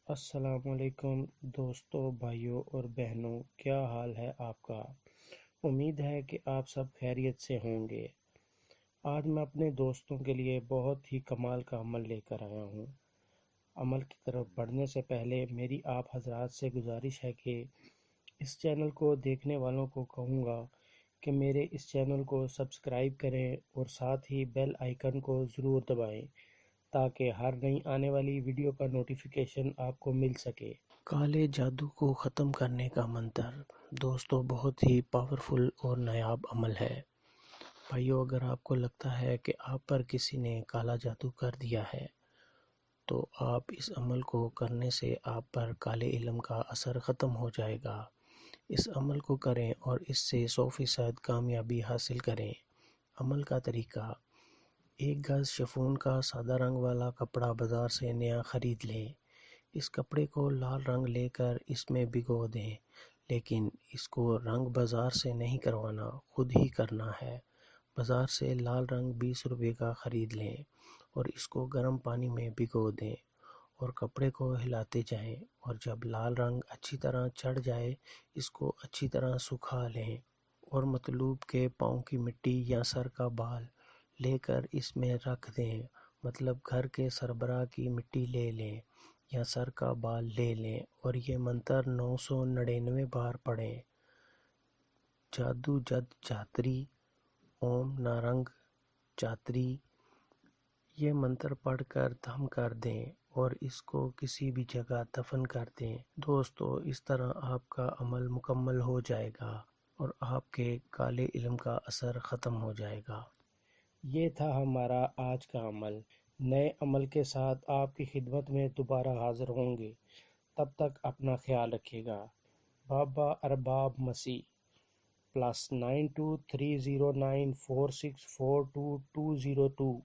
السلام علیکم دوستوں، بھائیوں اور بہنوں، کیا حال ہے آپ کا؟ امید ہے کہ آپ سب خیریت سے ہوں گے۔ آج میں اپنے دوستوں کے لیے بہت ہی کمال کا عمل لے کر آیا ہوں۔ عمل کی طرف بڑھنے سے پہلے میری آپ حضرات سے گزارش ہے کہ اس چینل کو دیکھنے والوں کو کہوں گا کہ میرے اس چینل کو سبسکرائب کریں اور ساتھ ہی بیل آئیکن کو ضرور دبائیں تاکہ ہر نئی آنے والی ویڈیو کا نوٹیفیکیشن آپ کو مل سکے۔ کالے جادو کو ختم کرنے کا منتر دوستو بہت ہی پاورفل اور نایاب عمل ہے۔ بھائیو، اگر آپ کو لگتا ہے کہ آپ پر کسی نے کالا جادو کر دیا ہے تو آپ اس عمل کو کرنے سے آپ پر کالے علم کا اثر ختم ہو جائے گا۔ اس عمل کو کریں اور اس سے 100% کامیابی حاصل کریں۔ عمل کا طریقہ: 1 گز شفون کا سادہ رنگ والا کپڑا بازار سے نیا خرید لیں۔ اس کپڑے کو لال رنگ لے کر اس میں بھگو دیں، لیکن اس کو رنگ بازار سے نہیں کروانا، خود ہی کرنا ہے۔ بازار سے لال رنگ 20 روپے کا خرید لیں اور اس کو گرم پانی میں بھگو دیں اور کپڑے کو ہلاتے جائیں، اور جب لال رنگ اچھی طرح چڑھ جائے اس کو اچھی طرح سکھا لیں اور مطلوب کے پاؤں کی مٹی یا سر کا بال لے کر اس میں رکھ دیں، مطلب گھر کے سربراہ کی مٹی لے لیں یا سر کا بال لے لیں اور یہ منتر 999 بار پڑھیں: جادو جد جاتری اوم نارنگ چاتری۔ یہ منتر پڑھ کر دم کر دیں اور اس کو کسی بھی جگہ دفن کر دیں۔ دوستو، اس طرح آپ کا عمل مکمل ہو جائے گا اور آپ کے کالے علم کا اثر ختم ہو جائے گا۔ یہ تھا ہمارا آج کا عمل۔ نئے عمل کے ساتھ آپ کی خدمت میں دوبارہ حاضر ہوں گے۔ تب تک اپنا خیال رکھیے گا۔ بابا ارباب مسیح +923094642202